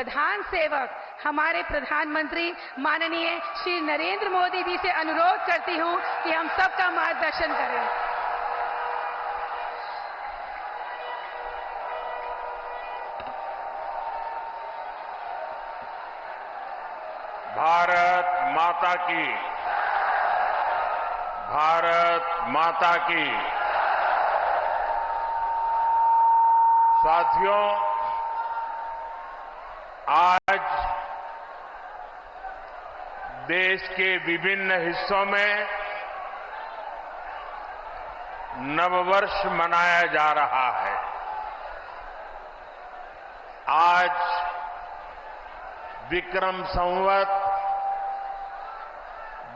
प्रधान सेवक हमारे प्रधानमंत्री माननीय श्री नरेंद्र मोदी जी से अनुरोध करती हूं कि हम सबका मार्गदर्शन करें। भारत माता की, भारत माता की। साथियों, आज देश के विभिन्न हिस्सों में नववर्ष मनाया जा रहा है। आज विक्रम संवत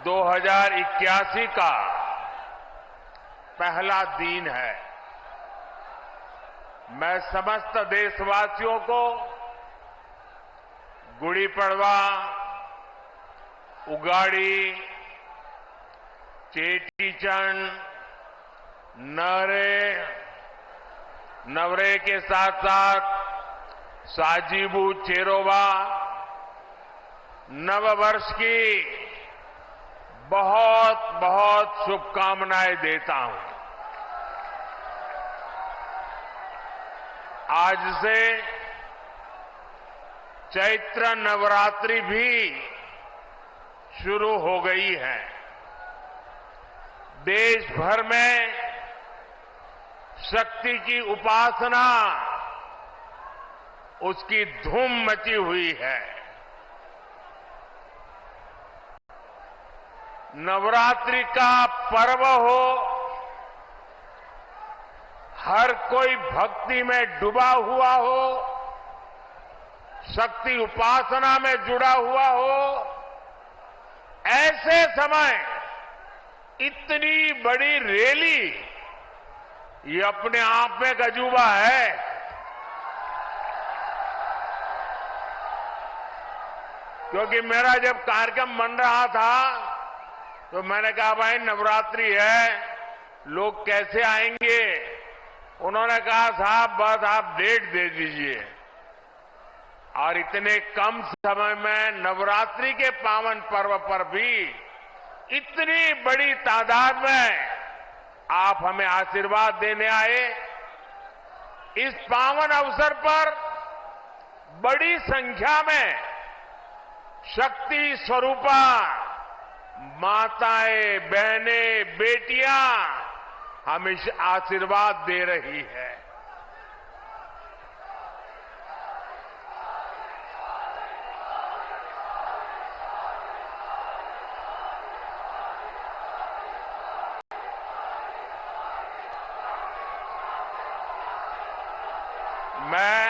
2081 का पहला दिन है। मैं समस्त देशवासियों को गुड़ी पड़वा, उगाड़ी, चेटीचंड, नवरे के साथ साथ साजीबू चेरोबा नववर्ष की बहुत बहुत शुभकामनाएं देता हूं। आज से चैत्र नवरात्रि भी शुरू हो गई है। देश भर में शक्ति की उपासना, उसकी धूम मची हुई है। नवरात्रि का पर्व हो, हर कोई भक्ति में डूबा हुआ हो, शक्ति उपासना में जुड़ा हुआ हो, ऐसे समय इतनी बड़ी रैली, ये अपने आप में एक अजूबा है। क्योंकि मेरा जब कार्यक्रम बन रहा था तो मैंने कहा भाई नवरात्रि है, लोग कैसे आएंगे। उन्होंने कहा साहब बस आप डेट दे दीजिए। और इतने कम समय में नवरात्रि के पावन पर्व पर भी इतनी बड़ी तादाद में आप हमें आशीर्वाद देने आए। इस पावन अवसर पर बड़ी संख्या में शक्ति स्वरूपा माताएं, बहनें, बेटियां हमें आशीर्वाद दे रही है। मैं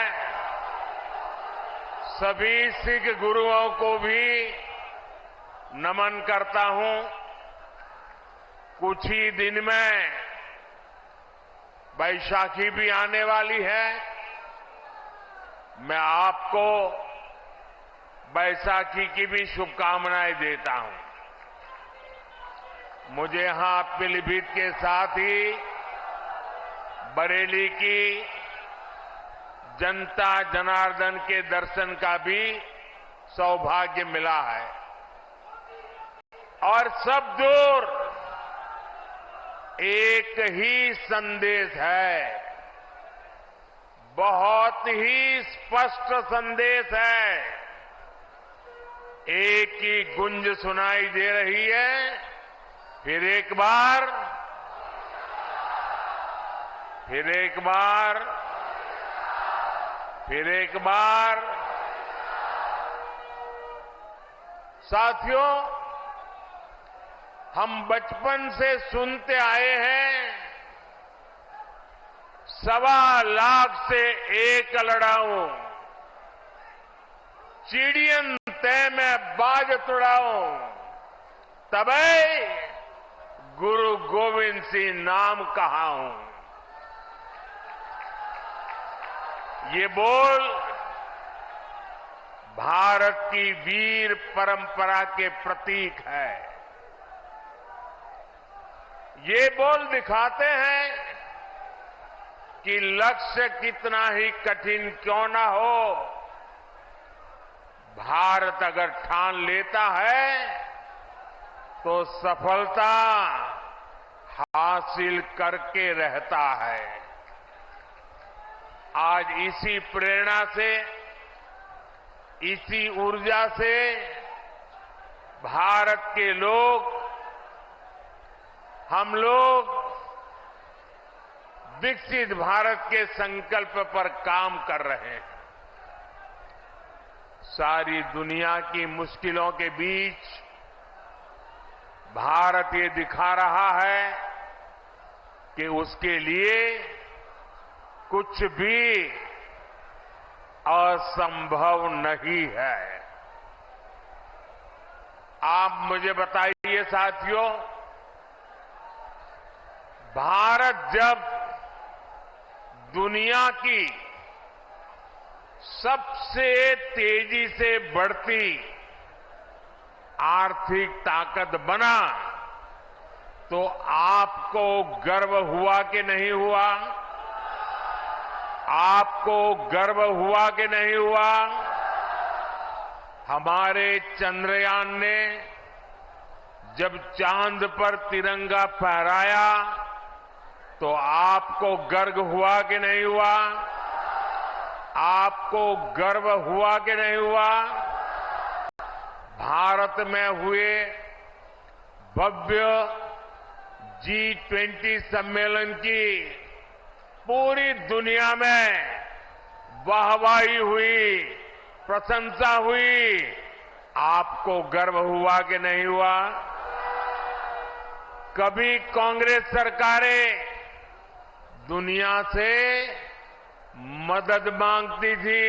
सभी सिख गुरुओं को भी नमन करता हूं। कुछ ही दिन में बैसाखी भी आने वाली है। मैं आपको बैसाखी की भी शुभकामनाएं देता हूं। मुझे यहां पीलीभीत के साथ ही बरेली की जनता जनार्दन के दर्शन का भी सौभाग्य मिला है। और सब दूर एक ही संदेश है, बहुत ही स्पष्ट संदेश है। एक ही गुंज सुनाई दे रही है, फिर एक बार, फिर एक बार, फिर एक बार। साथियों, हम बचपन से सुनते आए हैं, 1.25 लाख से एक लड़ाऊं, चिड़ियन तय में बाज तुड़ाऊं, तबै गुरु गोविंद सिंह नाम कहाऊं। ये बोल भारत की वीर परंपरा के प्रतीक है। ये बोल दिखाते हैं कि लक्ष्य कितना ही कठिन क्यों ना हो, भारत अगर ठान लेता है तो सफलता हासिल करके रहता है। आज इसी प्रेरणा से, इसी ऊर्जा से भारत के लोग, हम लोग विकसित भारत के संकल्प पर काम कर रहे हैं। सारी दुनिया की मुश्किलों के बीच भारत ये दिखा रहा है कि उसके लिए कुछ भी असंभव नहीं है। आप मुझे बताइए साथियों, भारत जब दुनिया की सबसे तेजी से बढ़ती आर्थिक ताकत बना तो आपको गर्व हुआ कि नहीं हुआ? आपको गर्व हुआ कि नहीं हुआ? हमारे चंद्रयान ने जब चांद पर तिरंगा फहराया तो आपको गर्व हुआ कि नहीं हुआ? आपको गर्व हुआ कि नहीं हुआ? भारत में हुए भव्य G20 सम्मेलन की पूरी दुनिया में वाहवाही हुई, प्रशंसा हुई। आपको गर्व हुआ कि नहीं हुआ? कभी कांग्रेस सरकारें दुनिया से मदद मांगती थी,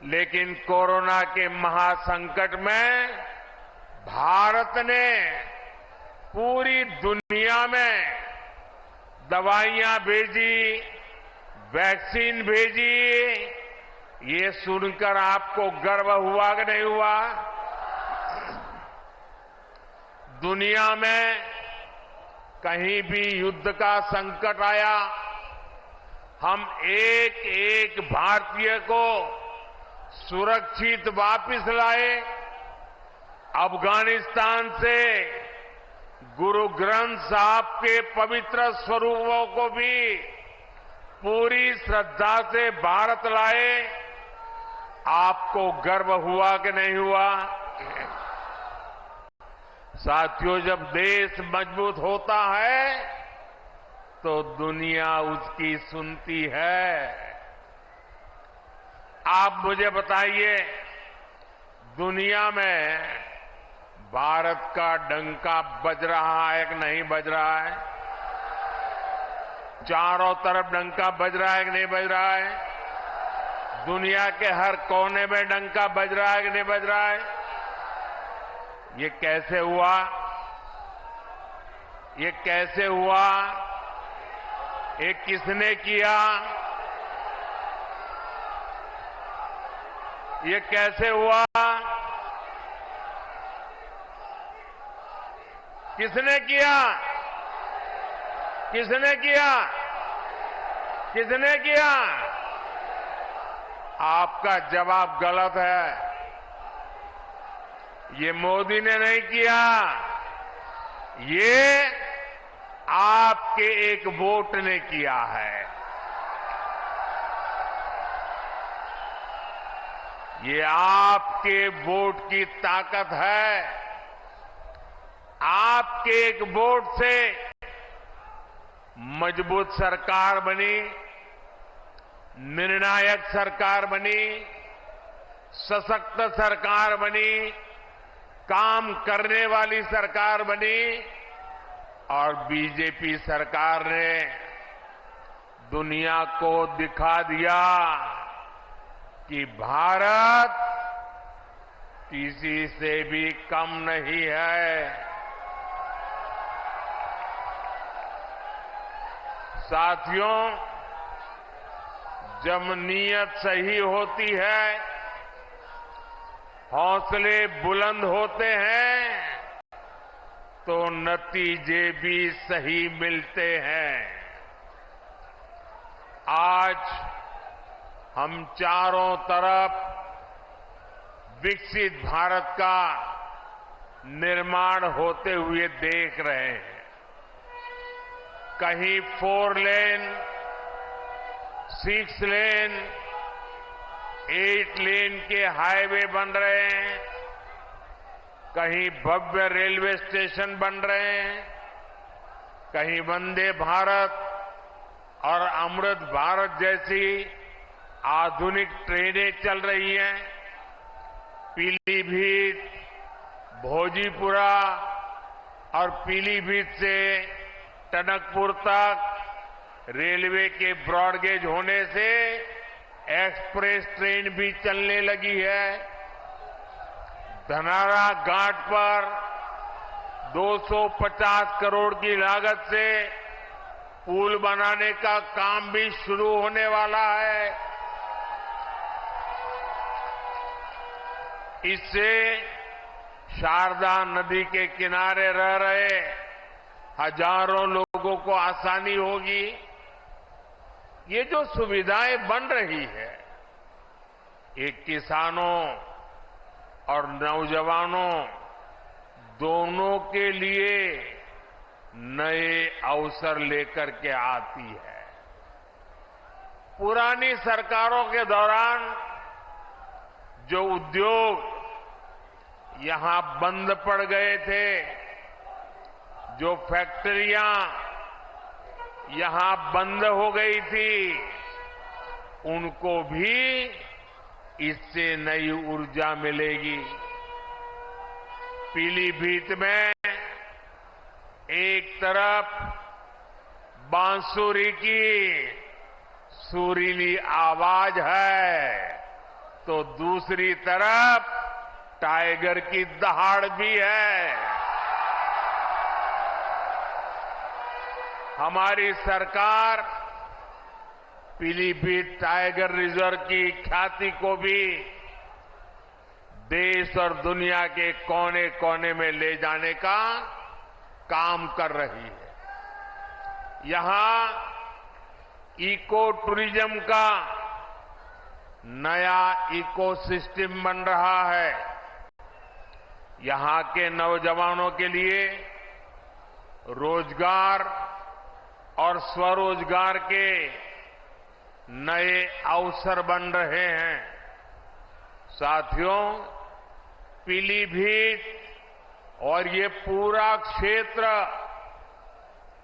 लेकिन कोरोना के महासंकट में भारत ने पूरी दुनिया में दवाइयां भेजी, वैक्सीन भेजी। ये सुनकर आपको गर्व हुआ कि नहीं हुआ? दुनिया में कहीं भी युद्ध का संकट आया, हम एक एक भारतीय को सुरक्षित वापस लाए। अफगानिस्तान से गुरु ग्रंथ साहब के पवित्र स्वरूपों को भी पूरी श्रद्धा से भारत लाए। आपको गर्व हुआ कि नहीं हुआ? साथियों, जब देश मजबूत होता है तो दुनिया उसकी सुनती है। आप मुझे बताइए, दुनिया में भारत का डंका बज रहा है कि नहीं बज रहा है? चारों तरफ डंका बज रहा है कि नहीं बज रहा है? दुनिया के हर कोने में डंका बज रहा है कि नहीं बज रहा है? ये कैसे हुआ? ये कैसे हुआ? ये किसने किया? ये कैसे हुआ? किसने किया? किसने किया? किसने किया? आपका जवाब गलत है। ये मोदी ने नहीं किया, ये आपके एक वोट ने किया है। ये आपके वोट की ताकत है। आपके एक वोट से मजबूत सरकार बनी, निर्णायक सरकार बनी, सशक्त सरकार बनी, काम करने वाली सरकार बनी। और बीजेपी सरकार ने दुनिया को दिखा दिया कि भारत किसी से भी कम नहीं है। साथियों, जब नीयत सही होती है, हौसले बुलंद होते हैं, तो नतीजे भी सही मिलते हैं। आज हम चारों तरफ विकसित भारत का निर्माण होते हुए देख रहे हैं। कहीं 4 लेन, 6 लेन, 8 लेन के हाईवे बन रहे हैं, कहीं भव्य रेलवे स्टेशन बन रहे हैं, कहीं वंदे भारत और अमृत भारत जैसी आधुनिक ट्रेनें चल रही हैं। पीलीभीत, भोजीपुरा और पीलीभीत से टनकपुर तक रेलवे के ब्रॉडगेज होने से एक्सप्रेस ट्रेन भी चलने लगी है। धनारा घाट पर 250 करोड़ की लागत से पुल बनाने का काम भी शुरू होने वाला है। इससे शारदा नदी के किनारे रह रहे हजारों लोगों को आसानी होगी। ये जो सुविधाएं बन रही है, ये किसानों और नौजवानों दोनों के लिए नए अवसर लेकर के आती है। पुरानी सरकारों के दौरान जो उद्योग यहां बंद पड़ गए थे, जो फैक्ट्रियां यहां बंद हो गई थी, उनको भी इससे नई ऊर्जा मिलेगी। पीलीभीत में एक तरफ बांसुरी की सुरीली आवाज है, तो दूसरी तरफ टाइगर की दहाड़ भी है। हमारी सरकार पीलीभीत टाइगर रिजर्व की ख्याति को भी देश और दुनिया के कोने कोने में ले जाने का काम कर रही है। यहां इको टूरिज्म का नया इकोसिस्टम बन रहा है। यहां के नौजवानों के लिए रोजगार और स्वरोजगार के नए अवसर बन रहे हैं। साथियों, पीलीभीत और ये पूरा क्षेत्र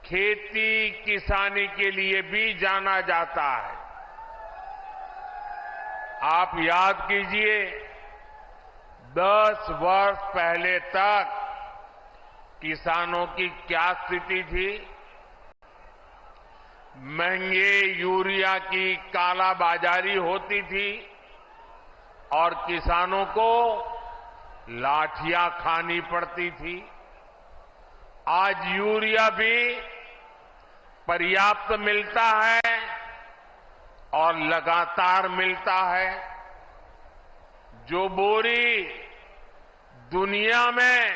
खेती किसानी के लिए भी जाना जाता है। आप याद कीजिए, 10 वर्ष पहले तक किसानों की क्या स्थिति थी। महंगे यूरिया की कालाबाजारी होती थी और किसानों को लाठियां खानी पड़ती थी। आज यूरिया भी पर्याप्त मिलता है और लगातार मिलता है। जो बोरी दुनिया में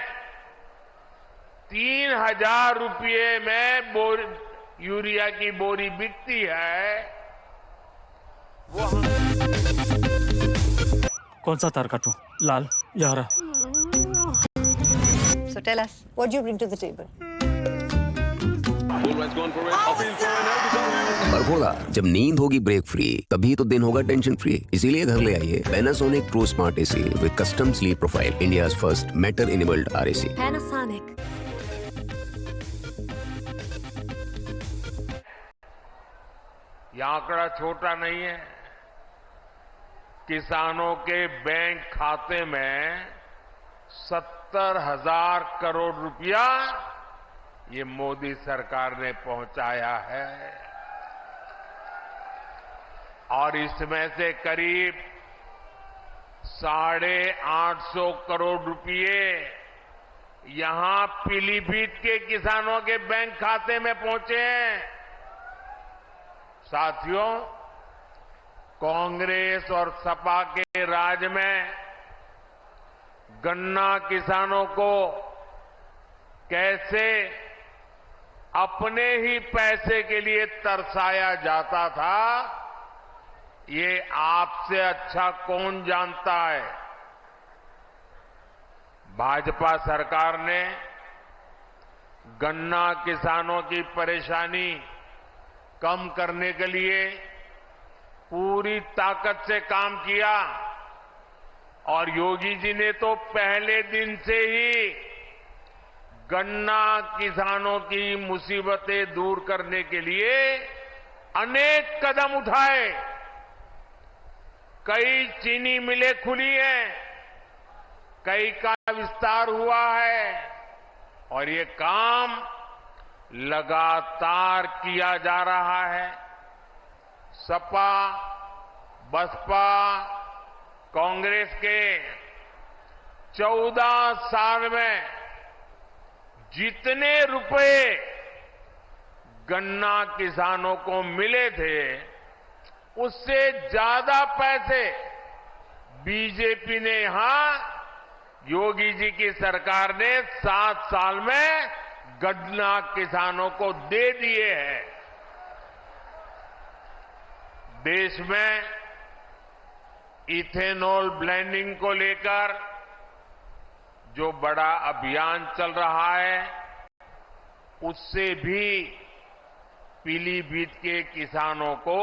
3,000 रुपये में यूरिया की बोरी बिकती है, वो कौन सा तार काटूं? लाल या हरा? So tell us, what do you bring to the table? पर बोला, जब नींद होगी ब्रेक फ्री, तभी तो दिन होगा टेंशन फ्री। इसीलिए घर ले आइए Panasonic True Smart AC with custom sleep profile, India's first Matter-enabled RAC. Panasonic. ये आंकड़ा छोटा नहीं है। किसानों के बैंक खाते में 70,000 करोड़ रुपया ये मोदी सरकार ने पहुंचाया है और इसमें से करीब 850 करोड़ रुपये यहां पीलीभीत के किसानों के बैंक खाते में पहुंचे हैं। साथियों, कांग्रेस और सपा के राज में गन्ना किसानों को कैसे अपने ही पैसे के लिए तरसाया जाता था, ये आपसे अच्छा कौन जानता है। भाजपा सरकार ने गन्ना किसानों की परेशानी कम करने के लिए पूरी ताकत से काम किया और योगी जी ने तो पहले दिन से ही गन्ना किसानों की मुसीबतें दूर करने के लिए अनेक कदम उठाए। कई चीनी मिलें खुली हैं, कई का विस्तार हुआ है और ये काम लगातार किया जा रहा है। सपा, बसपा, कांग्रेस के 14 साल में जितने रुपए गन्ना किसानों को मिले थे उससे ज्यादा पैसे बीजेपी ने यहां योगी जी की सरकार ने 7 साल में गन्ना किसानों को दे दिए हैं। देश में इथेनॉल ब्लेंडिंग को लेकर जो बड़ा अभियान चल रहा है उससे भी पीलीभीत के किसानों को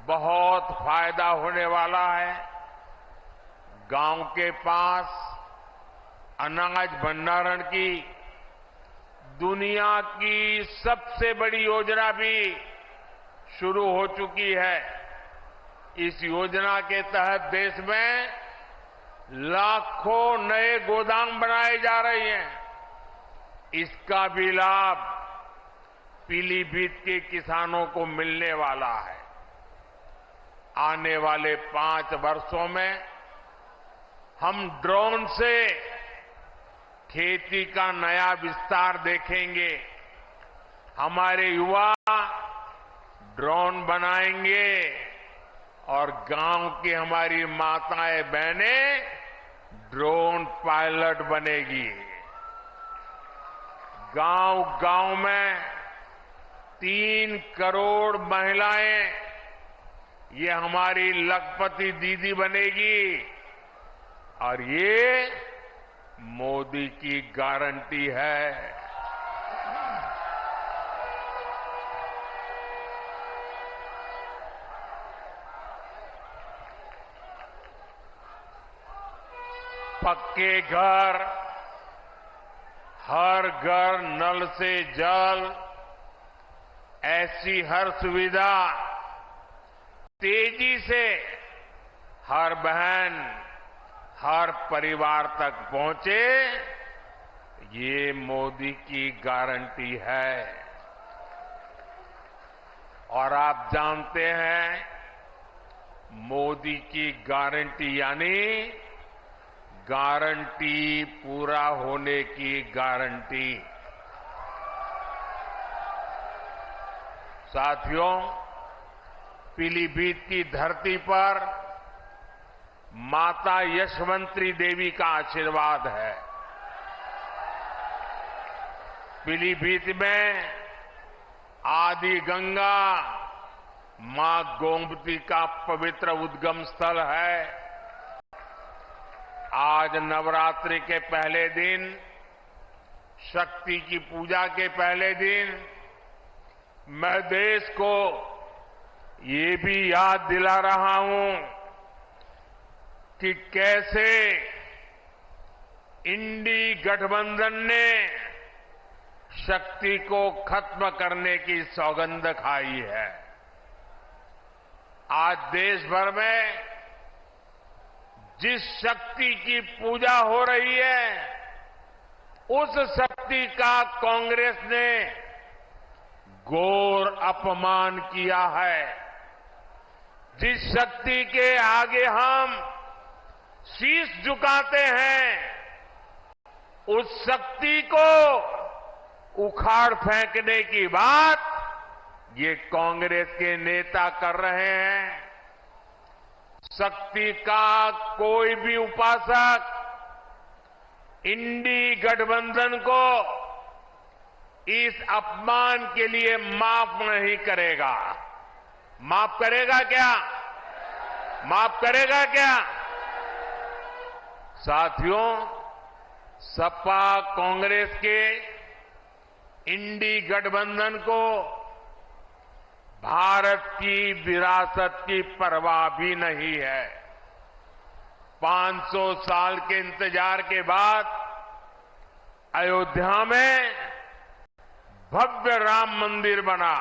बहुत फायदा होने वाला है। गांव के पास अनाज भंडारण की दुनिया की सबसे बड़ी योजना भी शुरू हो चुकी है। इस योजना के तहत देश में लाखों नए गोदाम बनाए जा रहे हैं। इसका भी लाभ पीलीभीत के किसानों को मिलने वाला है। आने वाले 5 वर्षों में हम ड्रोन से खेती का नया विस्तार देखेंगे। हमारे युवा ड्रोन बनाएंगे और गांव की हमारी माताएं बहनें ड्रोन पायलट बनेगी। गांव-गांव में 3 करोड़ महिलाएं ये हमारी लखपति दीदी बनेगी और ये मोदी की गारंटी है। पक्के घर, हर घर नल से जल, ऐसी हर सुविधा तेजी से हर बहन, हर परिवार तक पहुंचे, ये मोदी की गारंटी है। और आप जानते हैं मोदी की गारंटी यानी गारंटी पूरा होने की गारंटी। साथियों, पीलीभीत की धरती पर माता यशवंती देवी का आशीर्वाद है। पीलीभीत में आदि गंगा मां गोमती का पवित्र उद्गम स्थल है। आज नवरात्रि के पहले दिन, शक्ति की पूजा के पहले दिन, मैं देश को ये भी याद दिला रहा हूं कि कैसे इंडी गठबंधन ने शक्ति को खत्म करने की सौगंध खाई है। आज देश भर में जिस शक्ति की पूजा हो रही है उस शक्ति का कांग्रेस ने घोर अपमान किया है। जिस शक्ति के आगे हम शीश झुकाते हैं उस शक्ति को उखाड़ फेंकने की बात ये कांग्रेस के नेता कर रहे हैं। शक्ति का कोई भी उपासक इंडी गठबंधन को इस अपमान के लिए माफ नहीं करेगा। माफ करेगा क्या? माफ करेगा क्या? साथियों, सपा कांग्रेस के इंडी गठबंधन को भारत की विरासत की परवाह भी नहीं है। 500 साल के इंतजार के बाद अयोध्या में भव्य राम मंदिर बना।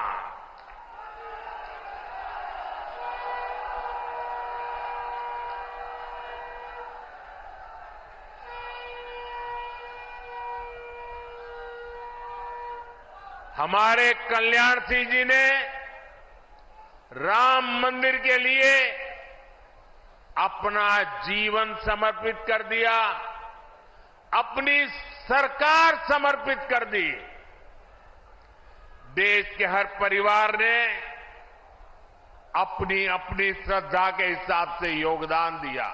हमारे कल्याण सिंह जी ने राम मंदिर के लिए अपना जीवन समर्पित कर दिया, अपनी सरकार समर्पित कर दी। देश के हर परिवार ने अपनी अपनी श्रद्धा के हिसाब से योगदान दिया।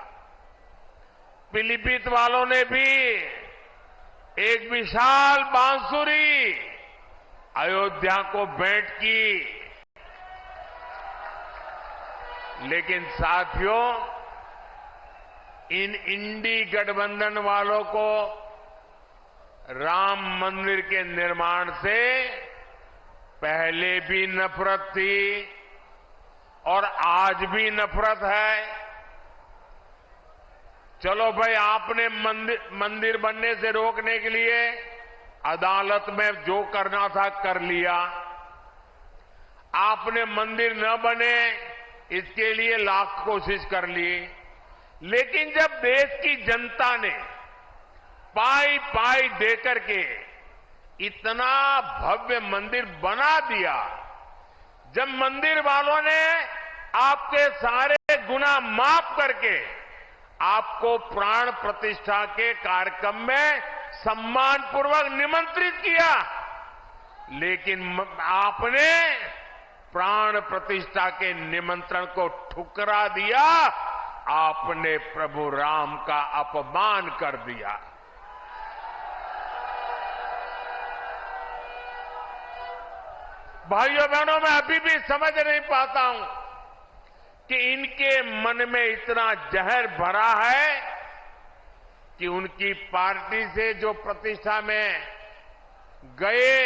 पीलीभीत वालों ने भी एक विशाल बांसुरी अयोध्या को भेंट की। लेकिन साथियों, इन इंडी गठबंधन वालों को राम मंदिर के निर्माण से पहले भी नफरत थी और आज भी नफरत है। चलो भाई, आपने मंदिर बनने से रोकने के लिए अदालत में जो करना था कर लिया। आपने मंदिर न बने इसके लिए लाख कोशिश कर ली। लेकिन जब देश की जनता ने पाई पाई देकर के इतना भव्य मंदिर बना दिया, जब मंदिर वालों ने आपके सारे गुनाह माफ करके आपको प्राण प्रतिष्ठा के कार्यक्रम में सम्मानपूर्वक निमंत्रित किया, लेकिन आपने प्राण प्रतिष्ठा के निमंत्रण को ठुकरा दिया। आपने प्रभु राम का अपमान कर दिया। भाइयों बहनों, मैं अभी भी समझ नहीं पाता हूं कि इनके मन में इतना जहर भरा है कि उनकी पार्टी से जो प्रतिष्ठा में गए,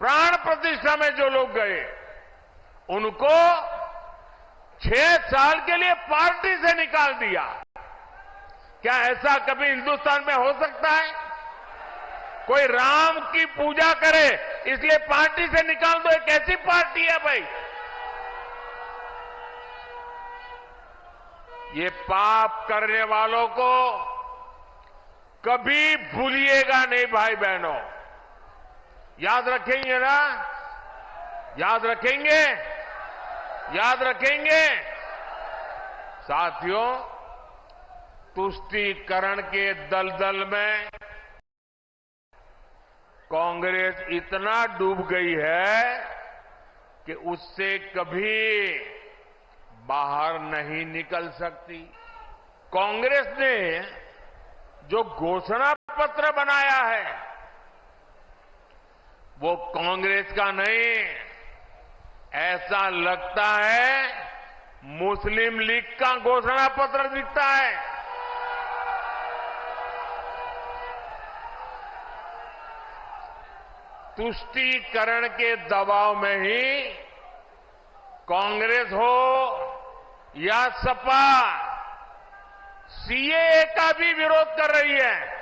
प्राण प्रतिष्ठा में जो लोग गए, उनको 6 साल के लिए पार्टी से निकाल दिया। क्या ऐसा कभी हिंदुस्तान में हो सकता है? कोई राम की पूजा करे इसलिए पार्टी से निकाल दो? एक ऐसी पार्टी है भाई? ये पाप करने वालों को कभी भूलिएगा नहीं भाई बहनों। याद रखेंगे ना? याद रखेंगे? याद रखेंगे? साथियों, तुष्टीकरण के दलदल में कांग्रेस इतना डूब गई है कि उससे कभी बाहर नहीं निकल सकती। कांग्रेस ने जो घोषणा पत्र बनाया है वो कांग्रेस का नहीं, ऐसा लगता है मुस्लिम लीग का घोषणा पत्र दिखता है। तुष्टीकरण के दबाव में ही कांग्रेस हो या सपा सीएए का भी विरोध कर रही है।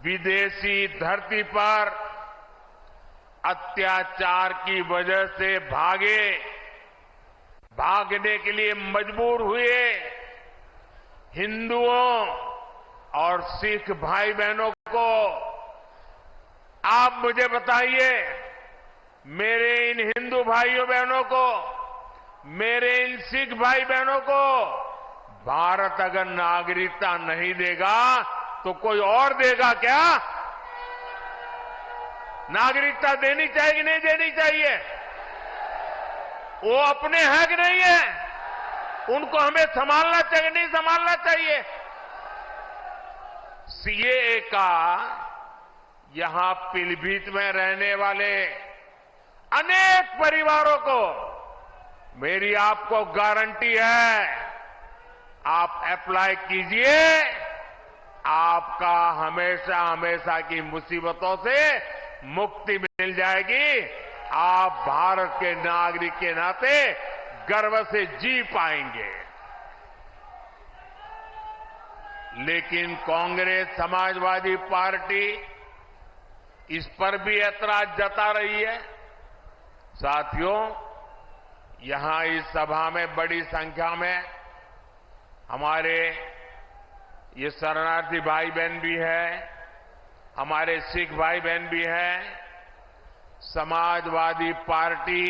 विदेशी धरती पर अत्याचार की वजह से भागने के लिए मजबूर हुए हिंदुओं और सिख भाई बहनों को आप मुझे बताइए, मेरे इन हिंदू भाइयों बहनों को, मेरे इन सिख भाई बहनों को भारत अगर नागरिकता नहीं देगा तो कोई और देगा क्या? नागरिकता देनी चाहिए कि नहीं देनी चाहिए? वो अपने हैं कि नहीं है? उनको हमें संभालना चाहिए नहीं संभालना चाहिए? सीएए का यहां पीलीभीत में रहने वाले अनेक परिवारों को मेरी आपको गारंटी है आप अप्लाई कीजिए, आपका हमेशा हमेशा की मुसीबतों से मुक्ति मिल जाएगी। आप भारत के नागरिक के नाते गर्व से जी पाएंगे। लेकिन कांग्रेस समाजवादी पार्टी इस पर भी ऐतराज जता रही है। साथियों, यहां इस सभा में बड़ी संख्या में हमारे ये शरणार्थी भाई बहन भी है, हमारे सिख भाई बहन भी हैं। समाजवादी पार्टी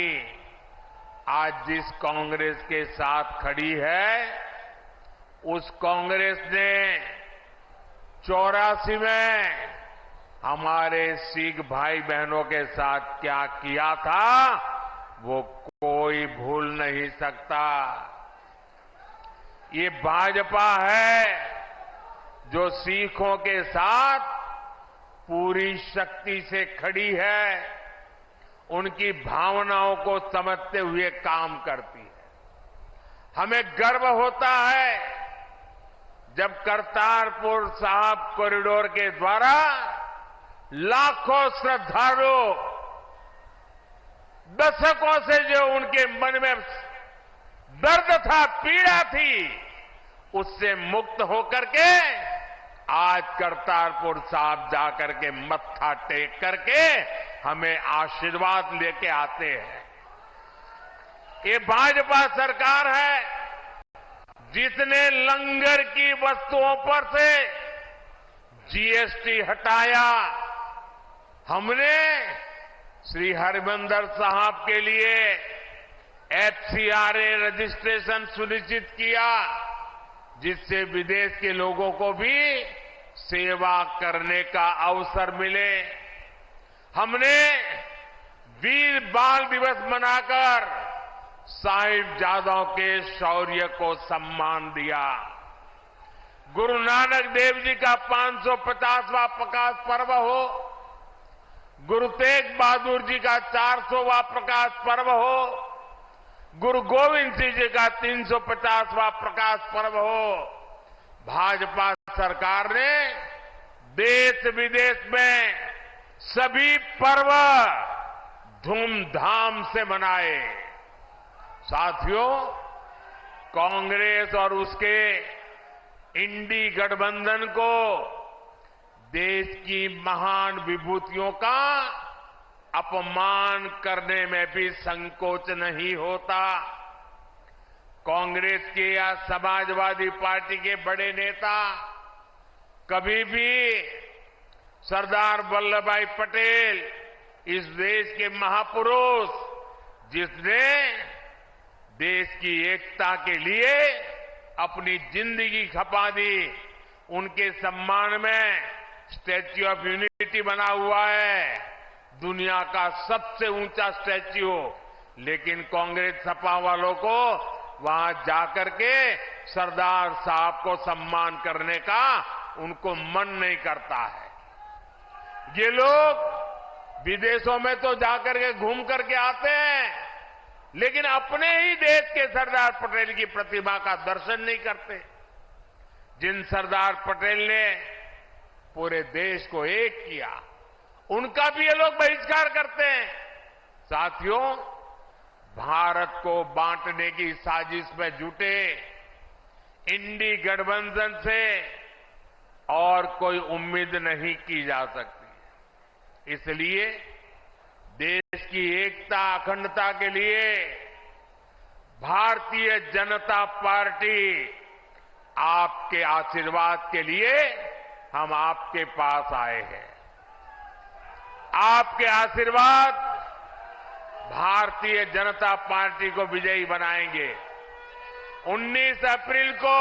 आज जिस कांग्रेस के साथ खड़ी है, उस कांग्रेस ने 84 में हमारे सिख भाई बहनों के साथ क्या किया था, वो कोई भूल नहीं सकता। ये भाजपा है जो सिखों के साथ पूरी शक्ति से खड़ी है, उनकी भावनाओं को समझते हुए काम करती है। हमें गर्व होता है जब करतारपुर साहिब कॉरिडोर के द्वारा लाखों श्रद्धालु दशकों से जो उनके मन में दर्द था, पीड़ा थी, उससे मुक्त होकर के आज करतारपुर साहिब जाकर के मत्था टेक करके हमें आशीर्वाद लेके आते हैं। ये भाजपा सरकार है जिसने लंगर की वस्तुओं पर से जीएसटी हटाया। हमने श्री हरिमंदिर साहिब के लिए एफसीआरए रजिस्ट्रेशन सुनिश्चित किया, जिससे विदेश के लोगों को भी सेवा करने का अवसर मिले। हमने वीर बाल दिवस मनाकर साहिबजादों के शौर्य को सम्मान दिया। गुरु नानक देव जी का 550वां प्रकाश पर्व हो, गुरु तेग बहादुर जी का 400वां प्रकाश पर्व हो, गुरु गोविंद सिंह जी का 350वां प्रकाश पर्व हो, भाजपा सरकार ने देश विदेश में सभी पर्व धूमधाम से मनाए। साथियों, कांग्रेस और उसके इंडी गठबंधन को देश की महान विभूतियों का अपमान करने में भी संकोच नहीं होता। कांग्रेस के या समाजवादी पार्टी के बड़े नेता कभी भी सरदार वल्लभ भाई पटेल, इस देश के महापुरुष जिसने देश की एकता के लिए अपनी जिंदगी खपा दी, उनके सम्मान में स्टैच्यू ऑफ यूनिटी बना हुआ है, दुनिया का सबसे ऊंचा स्टैच्यू। लेकिन कांग्रेस सपा वालों को वहां जाकर के सरदार साहब को सम्मान करने का उनको मन नहीं करता है। ये लोग विदेशों में तो जाकर के घूम करके आते हैं, लेकिन अपने ही देश के सरदार पटेल की प्रतिमा का दर्शन नहीं करते, जिन सरदार पटेल ने पूरे देश को एक किया, उनका भी ये लोग बहिष्कार करते हैं। साथियों, भारत को बांटने की साजिश में जुटे इंडी गठबंधन से और कोई उम्मीद नहीं की जा सकती। इसलिए देश की एकता अखंडता के लिए भारतीय जनता पार्टी आपके आशीर्वाद के लिए हम आपके पास आए हैं। आपके आशीर्वाद भारतीय जनता पार्टी को विजयी बनाएंगे। 19 अप्रैल को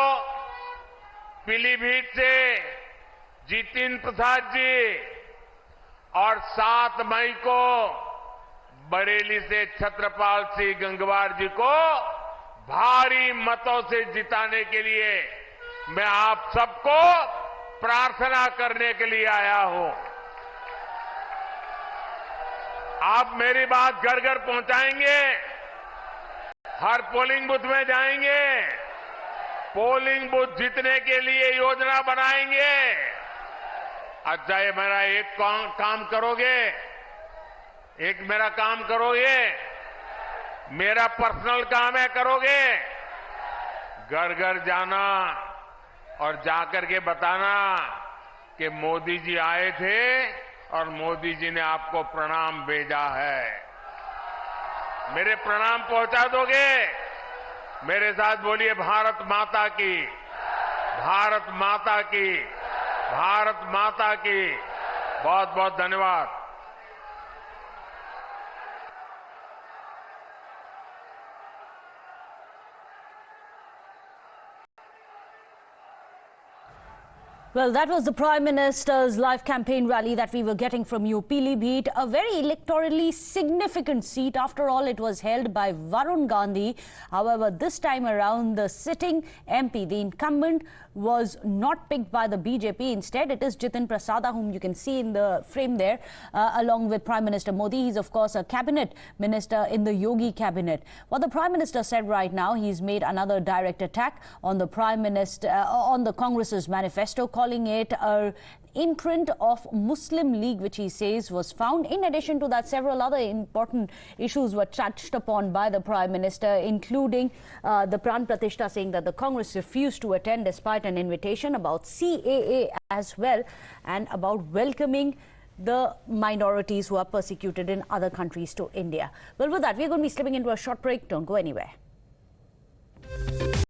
पीलीभीत से जितिन प्रसाद जी और 7 मई को बरेली से छत्रपाल सिंह गंगवार जी को भारी मतों से जिताने के लिए मैं आप सबको प्रार्थना करने के लिए आया हूं। आप मेरी बात घर घर पहुंचाएंगे, हर पोलिंग बूथ में जाएंगे, पोलिंग बूथ जीतने के लिए योजना बनाएंगे। अच्छा, ये मेरा एक काम करोगे, एक मेरा काम करोगे, मेरा पर्सनल काम है, करोगे? घर घर जाना और जाकर के बताना कि मोदी जी आए थे और मोदी जी ने आपको प्रणाम भेजा है। मेरे प्रणाम पहुंचा दोगे? मेरे साथ बोलिए, भारत माता की, भारत माता की, भारत माता की। बहुत बहुत धन्यवाद। Well, that was the Prime Minister's live campaign rally that we were getting from you, Pilibhit, a very electorally significant seat. After all, it was held by Varun Gandhi. However, this time around, the sitting MP, the incumbent, was not picked by the BJP. Instead, it is Jitin Prasada, whom you can see in the frame there, along with Prime Minister Modi. He's, of course, a cabinet minister in the Yogi cabinet. What the Prime Minister said right now, he's made another direct attack on the Prime Minister, on the Congress's manifesto, calling it a imprint of Muslim League, which he says was found. In addition to that, several other important issues were touched upon by the Prime Minister, including the Pran Pratishtha, saying that the Congress refused to attend despite an invitation, about CAA as well, and about welcoming the minorities who are persecuted in other countries to India. Well, with that, we're going to be slipping into a short break. Don't go anywhere.